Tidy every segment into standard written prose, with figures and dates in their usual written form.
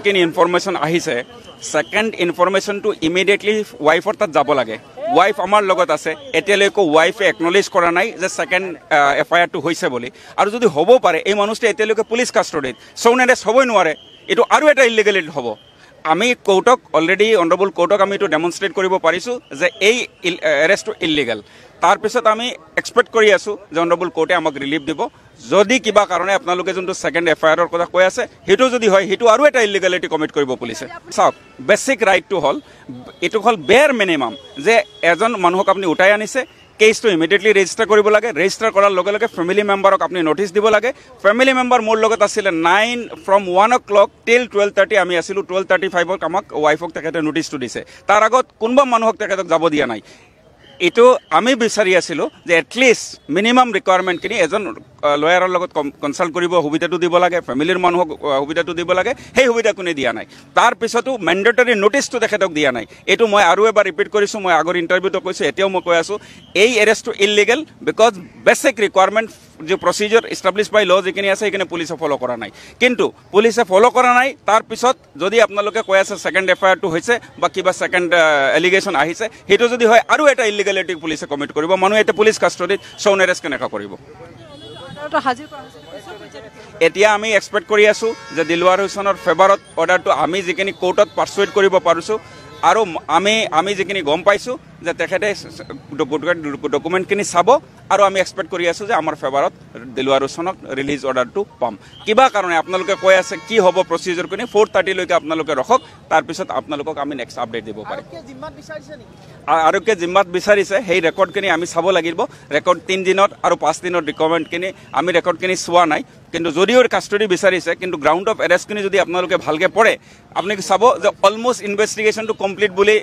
কিনি ইনফৰমেশ্যন আহিছে second ইনফৰমেশ্যনটো immediately ওয়াইফৰ তাত যাব লাগে ওয়াইফ আমাৰ লগত আছে এতিয়ালৈকে ওয়াইফে একনলেজ কৰা নাই যে সেকেন্ড এফআইআৰটো হৈছে বুলি আৰু যদি হ'ব পাৰে এই মানুহটো এতিয়ালৈকে পুলিচ কাষ্টডিত সৌন এৰেষ্ট হ'বই নোৱাৰে এটো আৰু এটা ইলিগেলিটি হ'ব আমি কোৰ্টক অলৰেডি অনাৰেবল কোৰ্টক আমি এটো ডেমনস্ট্ৰেট কৰিব পাৰিছো যে এই এৰেষ্টটো ইলিগেল তাৰ পিছত আমি এক্সপেক্ট কৰি আছো যে অনাৰেবল কোৰ্টে আমাক ৰিলিফ দিব যদি কিবা কাৰণে আপোনালোকে যোনটো সেকেন্ড এফআইআৰৰ কথা কৈ আছে হেতু যদি হয় হেতু আৰু এটা ইলিগেলিটি কমিট কৰিব পুলিচে চাওক বেসিক ৰাইট টু হল এটো হল বেয়াৰ মিনিমাম যে এজন মানুহক আপুনি উঠাই আনিছে কেছটো ইমিডিয়েটলি ৰেজিষ্টাৰ কৰিব লাগে ৰেজিষ্টাৰ কৰাৰ লগে লগে ফ্যামিলি মেম্বাৰক আপুনি নোটিছ দিব লাগে ফ্যামিলি মেম্বাৰ মোৰ লগত আছিল 9 from 1 o'clock till 12:30 আমি আছিল 12:35 ক আমাক ওয়াইফক তেখেতে নোটিছটো দিছে তাৰ আগত কোনবা মানুহক তেখেতক যাব দিয়া নাই এটো আমি বিচাৰি আছিল যে এটলিষ্ট মিনিমাম ৰিকোয়াৰমেন্ট কিনি এজন লয়াৰৰ লগত কনসাল্ট কৰিব সুবিধাটো দিব লাগে ফ্যামিলিৰ মানুহক সুবিধাটো দিব লাগে সেই সুবিধা কোনে দিয়া নাই তাৰ পিছতো ম্যান্ডেটৰি নোটিছটো তেখেতক দিয়া নাই এটো মই আৰু এবাৰ ৰিপিট কৰিছো মই আগৰ ইন্টাৰভিউটো কৈছো এতিয়াও মই কৈ আছো এই এৰেষ্টটো ইলিগেল বিকজ বেসিক ৰিকোয়াৰমেন্ট যে প্ৰসিডিউৰ এস্টাবলিশ বাই ল যেখিনি আছে এখানে পুলিচে ফলো কৰা নাই কিন্তু পুলিচে ফলো কৰা নাই তাৰ পিছত যদি আপোনালোকে কৈ আছে সেকেন্ড এফআইআৰটো হৈছে বা কিবা সেকেন্ড এলিগেশন আহিছে হেতু যদি হয় আৰু এটা ইলিগেলিটি পুলিচে কমিট কৰিব মানুহ এটা পুলিচ কাষ্টডিত সৌন এৰেষ্ট কেনেকা কৰিব এতিয়া আমি এক্সপেক্ট কৰি আছো যে দিলৱাৰ হুছেইনৰ ফেভাৰত অৰ্ডাৰটো আমি যিখিনি কোৰ্টত পাৰসুৱেট কৰিব পাৰিছো আৰু আমি যিখিনি গম পাইছো যে তেখেতে ডকুমেণ্টখিনি চাব আৰু আমি এক্সপেক্ট কৰি আছো যে আমাৰ ফেভাৰত দিলৱাৰ হুছেইনক ৰিলিজ অৰ্ডাৰটো পাম কিবা কাৰণে আপোনালোকে কৈ আছে কি হ'ব প্ৰসিডিউৰ কিনি 4:30 লৈকে আপোনালোকে ৰখক তাৰ পিছত আপোনালোকক আমি নেক্সট আপডেট দিব পাৰিম আৰু কে জিম্মাত বিচাৰিছে সেই ৰেকৰ্ডখিনি আমি চাব লাগিব ৰেকৰ্ড 3 দিনত আৰু 5 দিনৰ ডকুমেণ্টখিনি আমি ৰেকৰ্ডখিনি চোৱা নাই কিন্তু যদিও কাষ্টডি বিচাৰিছে কিন্তু গ্ৰাউণ্ড অফ এৰেষ্টখিনি যদি আপোনালোকে ভালকে পঢ়ে আপুনি চাব যে অলমোষ্ট ইনভেষ্টিগেশ্যনটো কমপ্লিট বুলি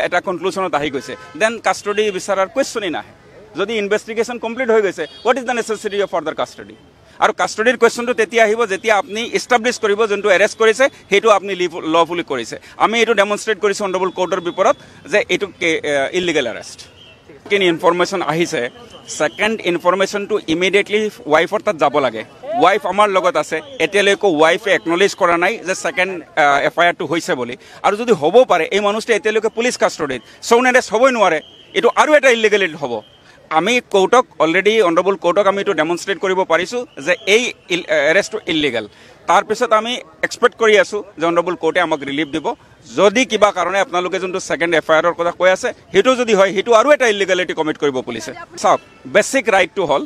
এটা কনক্লুজনত আহি গৈছে দেন কাষ্টডি বিচাৰাৰ কুৱেশ্যনই নাহে যদি ইনভেষ্টিগেশ্যন কমপ্লিট হৈ গৈছে what is the necessity of further custody আৰু কাষ্টডিৰ কুৱেশ্যনটো তেতিয়া আহিব যেতিয়া আপুনি এস্টাবলিশ কৰিব যোনটো এৰেষ্ট কৰিছে সেইটো আপুনি লফুলি কৰিছে আমি এটো ডেমনস্ট্ৰেট কৰিছো অনাৰেবল কোৰ্টৰ বিপৰত যে এটো ইলিগেল এৰেষ্ট কিনি ইনফৰমেশ্যন আহিছে সেকেন্ড ইনফৰমেশ্যনটো ইমিডিয়েটলি ওয়াইফৰ তাত যাব লাগে ওয়াইফ আমাৰ লগত আছে এতিয়ালৈকে ওয়াইফে একনলেজ কৰা নাই যে সেকেন্ড এফআইআৰটো হৈছে বুলি আৰু যদি হ'ব পাৰে এই মানুহটো এতিয়ালৈকে পুলিচ কাষ্টডিত সৌন এৰেষ্ট হ'বই নোৱাৰে এটো আৰু এটা ইলিগেলিটি হ'ব আমি কোৰ্টক অলৰেডি অনাৰেবল কোৰ্টক আমি এটো ডেমনস্ট্ৰেট কৰিব পাৰিছো যে এই এৰেষ্টটো ইলিগেল তাৰ পিছত আমি এক্সপেক্ট কৰি আছো যে অনাৰেবল কোৰ্টে আমাক ৰিলিফ দিব যদি কিবা কাৰণে আপোনালোকে যোনটো সেকেন্ড এফআইআৰৰ কথা কৈ আছে হেতু যদি হয় হেতু আৰু এটা ইলিগেলিটি কমিট কৰিব পুলিচে চাওক বেসিক ৰাইট টু হল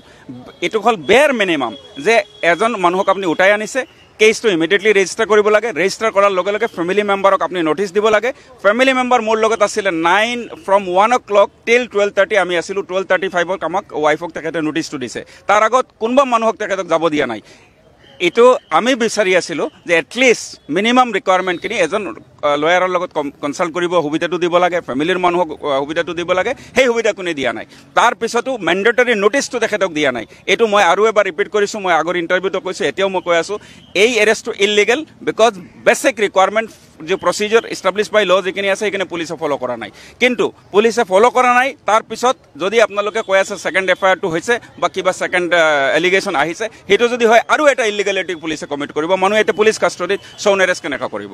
এটো হল বেয়াৰ মিনিমাম যে এজন মানুহক আপুনি উঠাই আনিছে কেছটো ইমিডিয়েটলি ৰেজিষ্টাৰ কৰিব লাগে ৰেজিষ্টাৰ কৰাৰ লগে লগে ফ্যামিলি মেম্বাৰক আপুনি নোটিছ দিব লাগে ফ্যামিলি মেম্বাৰ মোৰ লগত আছিল 9 from 1 o'clock till 12:30 আমি আছিল 12:35 ক আমাক ওয়াইফক তেখেতে নোটিছটো দিছে তাৰ আগত কোনবা মানুহক তেখেতক যাব দিয়া নাই এটো আমি বিচাৰি আছিল যে এটলিষ্ট মিনিমাম ৰিকোয়াৰমেন্ট কিনি এজন লয়াৰৰ লগত কনসাল্ট কৰিব সুবিধাটো দিব লাগে ফ্যামিলিৰ মানুহক সুবিধাটো দিব লাগে সেই সুবিধা কোনে দিয়া নাই তাৰ পিছতো ম্যান্ডেটৰি নোটিছটো তেখেতক দিয়া নাই এটো মই আৰু এবাৰ ৰিপিট কৰিছো মই আগৰ ইন্টাৰভিউটো কৈছো এতিয়াও মই কৈ আছো এই এৰেষ্টটো ইলিগেল বিকজ বেসিক ৰিকোয়াৰমেন্ট যে প্ৰসিডিউৰ এস্টাবলিশ বাই ল যেখিনি আছে এখানে পুলিচে ফলো কৰা নাই কিন্তু পুলিচে ফলো কৰা নাই তাৰ পিছত যদি আপোনালোকে কৈ আছে সেকেন্ড এফআইআৰটো হৈছে বা কিবা সেকেন্ড এলিগেশন আহিছে হেতু যদি হয় আৰু এটা ইলিগেলিটি পুলিচে কমিট কৰিব মানুহ এটা পুলিচ কাষ্টডিত সৌন এৰেষ্ট কেনেকা কৰিব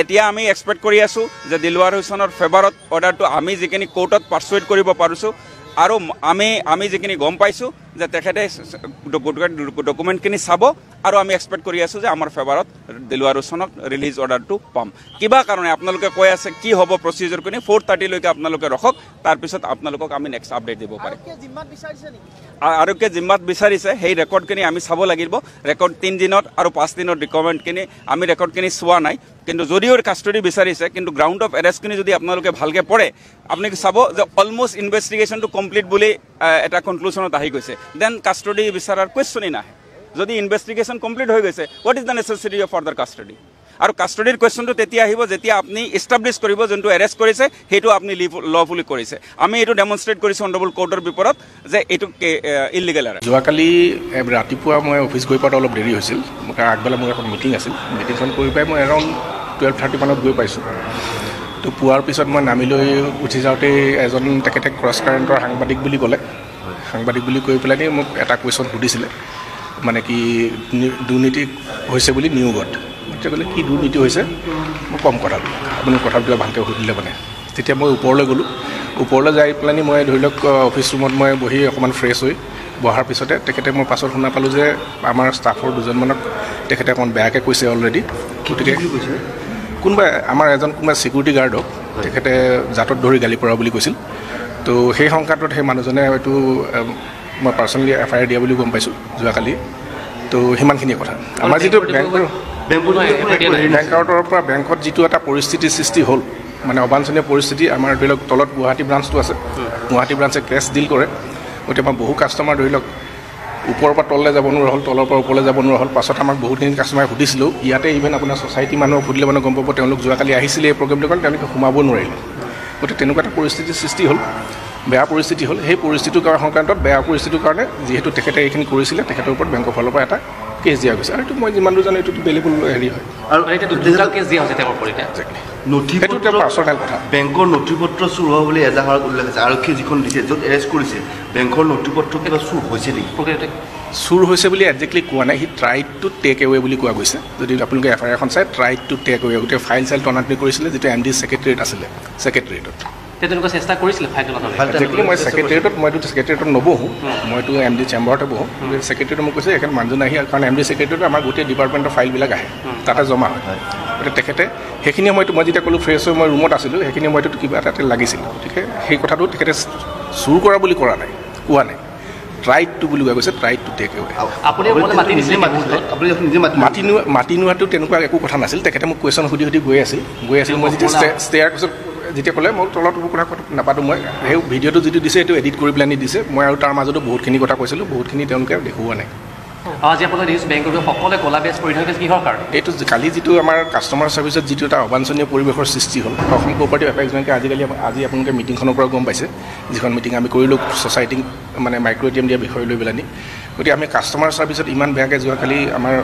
এতিয়া আমি এক্সপেক্ট কৰি আছো যে দিলৱাৰ হুছেইনৰ ফেভাৰত অৰ্ডাৰটো আমি যিখিনি কোৰ্টত পাৰসুৱেট কৰিব পাৰিছো আৰু আমি যিখিনি গম পাইছো যে তেখেতে ডকুমেণ্টখিনি চাব আৰু আমি এক্সপেক্ট কৰি আছো যে আমাৰ ফেভাৰত দিলৱাৰ হুছেইনক ৰিলিজ অৰ্ডাৰটো পাম কিবা কাৰণে আপোনালোকে কৈ আছে কি হ'ব প্ৰসিডিউৰ কিনি 4:30 লৈকে আপোনালোকে ৰখক তাৰ পিছত আপোনালোকক আমি নেক্সট আপডেট দিব পাৰিম আৰু কে জিম্মাত বিচাৰিছে সেই ৰেকৰ্ডখিনি আমি চাব লাগিব ৰেকৰ্ড 3 দিনত আৰু 5 দিনৰ ডকুমেণ্টখিনি আমি ৰেকৰ্ডখিনি চোৱা নাই কিন্তু যদিও কাষ্টডি বিচাৰিছে কিন্তু গ্ৰাউণ্ড অফ এৰেষ্টখিনি যদি আপোনালোকে ভালকে পঢ়ে আপুনি চাব যে অলমোষ্ট ইনভেষ্টিগেশ্যনটো কমপ্লিট বুলি এটা কনক্লুজনত আহি গৈছে দেন কাষ্টডি বিচাৰাৰ কুৱেশ্যনই নাহে যদি ইনভেষ্টিগেশ্যন কমপ্লিট হৈ গৈছে what is the necessity of further custody আৰু কাষ্টডিৰ কুৱেশ্যনটো তেতিয়া আহিব যেতিয়া আপুনি এস্টাবলিশ কৰিব যোনটো এৰেষ্ট কৰিছে হেতু আপুনি লফুলি কৰিছে আমি এটো ডেমনস্ট্ৰেট কৰিছো অনাৰেবল কোৰ্টৰ বিপৰত যে এটো ইলিগেল এৰেষ্ট যোৱাকালি ৰাতিপুৱা মই অফিচ গৈ পাওঁতে অলপ দেৰি হৈছিল মোৰ আগবেলা মোৰ এখন মিটিং আছিল মিটিংখন কৰি পাই মই এৰাউণ্ড 12:30 মানত গৈ পাইছোঁ তো পোৱাৰ পিছত মই নামি লৈ উঠি যাওঁতে এজন তেখেতে ক্ৰছ কাৰেণ্টৰ সাংবাদিক বুলি ক'লে সাংবাদিক বুলি কৈ পেলাই মোক এটা কুৱেশ্যন সুধিছিলে মানে কি দুৰ্নীতি হৈছে বুলি নিয়োগত তেতিয়া ক'লে কি দুৰ্নীতি হৈছে মই কম কথাটো আপুনি কথাবিলাক ভালকৈ সুধিলে মানে তেতিয়া মই ওপৰলৈ গ'লোঁ ওপৰলৈ যাই পেলানি মই ধৰি লওক অফিচ ৰুমত মই বহি অকণমান ফ্ৰেছ হৈ বহাৰ পিছতে তেখেতে মই পাছত শুনা পালোঁ যে আমাৰ ষ্টাফৰ দুজনমানক তেখেতে অকণমান বেয়াকৈ কৈছে অলৰেডি গতিকে কোনোবা আমাৰ কোনোবা ছিকিউৰিটি গাৰ্ডক তেখেতে জাতত ধৰি গালি পৰা বুলি কৈছিল তো সেই সংখ্যাটোত সেই মানুহজনে হয়তো মই পাৰ্চনেলি FIR দিয়া বুলি গম পাইছোঁ যোৱাকালি তো সিমানখিনিয়ে কথা আমাৰ যিটো বেংকৰ তৰফৰ পৰা বেংকত যিটো এটা পৰিস্থিতিৰ সৃষ্টি হ'ল মানে অবাঞ্ছনীয় পৰিস্থিতি আমাৰ ধৰি লওক তলত গুৱাহাটী ব্ৰাঞ্চটো আছে গুৱাহাটী ব্ৰাঞ্চে কেছ ডিল কৰে গতিকে আমাৰ বহু কাষ্টমাৰ ধৰি লওক ওপৰৰ পৰা তললৈ যাব নোৱাৰা হ'ল তলৰ পৰা ওপৰলৈ যাব নোৱাৰা হ'ল পাছত আমাক বহুতখিনি কাষ্টমাৰে সুধিছিলোঁ ইয়াতে ইভেন আপোনাৰ ছ'চাইটি মানুহক সুধিলে মানে গম পাব তেওঁলোক যোৱাকালি আহিছিলে এই প্ৰগ্ৰেমটোৰ কাৰণে তেওঁলোকে সোমাব নোৱাৰিলে গতিকে তেনেকুৱা এটা পৰিস্থিতিৰ সৃষ্টি হ'ল বেয়া পৰিস্থিতি হ'ল সেই পৰিস্থিতিৰ সংক্ৰান্তত বেয়া পৰিস্থিতিৰ কাৰণে যিহেতু তেখেতে এইখিনি কৰিছিলে তেখেতৰ ওপৰত বেংকৰ ফালৰ পৰা এটা কেছ দিয়া গৈছে আৰু এইটো মই যিমান দূৰ জানো এইটো বেলেগ হেৰি হয় আৰু এতিয়া কেছ দিয়া হৈছে তেওঁৰ ওপৰত নথিপত্ৰ পাৰ্চনেল কথা বেংকৰ নথিপত্ৰ চুৰ হোৱা বুলি এজাহাৰত উল্লেখ আছে আৰক্ষীয়ে যিখন দিছে য'ত এৰেষ্ট কৰিছে বেংকৰ নথিপত্ৰ কিবা চুৰ হৈছে নেকি চুৰ হৈছে বুলি একজেক্টলি কোৱা নাই সি ট্ৰাইড টু টেক এৱে বুলি কোৱা গৈছে যদি আপোনালোকে FIR এখন চাই ট্ৰাইড টু টেক এৱে গোটেই ফাইল চাইল টনাটনি কৰিছিলে যিটো MD ছেক্ৰেটেৰিয়েট আছিলে ছেক্ৰেটেৰিয়েটত তেনেকুৱা চেষ্টা কৰিছিলে ফাইল একজেক্টলি মই ছেক্ৰেটেৰিয়েটত মইতো ছেক্ৰেটেৰিয়েটত নবহোঁ মইতো MD চেম্বাৰতে বহোঁ ছেক্ৰেটেৰিয়েটে মোক কৈছে এখন মানুহজন আহি কাৰণ MD ছেক্ৰেটেৰিয়েটত আমাৰ গোটেই ডিপাৰ্টমেণ্টৰ ফাইলবিলাক আহে তাতে জমা হয় গতিকে তেখেতে সেইখিনি সময়তো মই যেতিয়া ক'লোঁ ফ্ৰেছ হৈ মই ৰুমত আছিলোঁ সেইখিনি সময়তো কিবা এটা লাগিছিল গতিকে সেই কথাটো তেখেতে চুৰ কৰা বুলি কৰা নাই কোৱা নাই ট্ৰাইড টু বুলি কোৱা গৈছে ট্ৰাইড টু টেক এৱে মাতি নোহোৱাটো তেনেকুৱা একো কথা নাছিল তেখেতে মোক কুৱেশ্যন সুধি গৈ আছিল মই যেতিয়া ষ্টেয়াৰ পিছত যেতিয়া ক'লে মই তলত কথা নাপাতো মই সেই ভিডিঅ'টো যিটো দিছে এইটো এডিট কৰি পেলাই দিছে মই আৰু তাৰ মাজতো বহুতখিনি কথা কৈছিলোঁ বহুতখিনি তেওঁলোকে দেখুওৱা নাই আজি আপোনালোকে দেখিছোঁ বেংকৰ সকলোৱে ক'লা বেজ পৰিধান কৰিছে কিহৰ কাৰণে এইটো কালি যিটো আমাৰ কাষ্টমাৰ ছাৰ্ভিচত যিটো এটা অবাঞ্ছনীয় পৰিৱেশৰ সৃষ্টি হ'ল অসম কোঅপাৰেটিভ এপেক্স বেংকে আজি আপোনালোকে মিটিংখনৰ পৰা গম পাইছে যিখন মিটিং আমি কৰিলোঁ ছ'চাইটিক মানে মাইক্ৰ' ATM দিয়া বিষয় লৈ পেলানি গতিকে আমি কাষ্টমাৰ ছাৰ্ভিচত ইমান বেয়াকৈ যোৱাকালি আমাৰ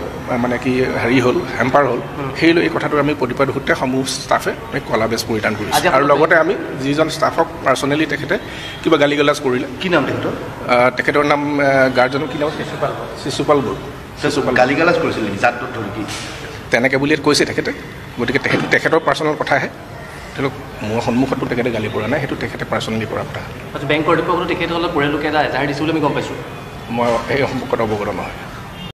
মানে কি হেৰি হ'ল হেম্পাৰ হ'ল সেই লৈ এই কথাটো আমি প্ৰতিবাদ সূত্ৰে সমূহ ষ্টাফে আমি ক'লা বেজ পৰিধান কৰিছোঁ আৰু লগতে আমি যিজন ষ্টাফক পাৰ্চনেলি তেখেতে কিবা গালি গালাজ কৰিলে কি নাম তেখেতৰ নাম গাৰ্জেনৰ কি নাম শিশুপাল গালি গালাজ কৰিছিল জাতটোত ধৰি কি তেনেকৈ বুলি কৈছে তেখেতে গতিকে তেখেতৰ পাৰ্চনেল কথাহে ধৰি লওক মোৰ সন্মুখতো তেখেতে গালি পৰা নাই সেইটো তেখেতে পাৰ্চনেলি কৰা কথা বেংকৰ কৰ্তৃপক্ষতো তেখেতসকলে পৰিয়াললোকে এটা এজাহাৰ দিছোঁ বুলি আমি গম পাইছোঁ মই এই সম্পৰ্কত অৱগত নহয়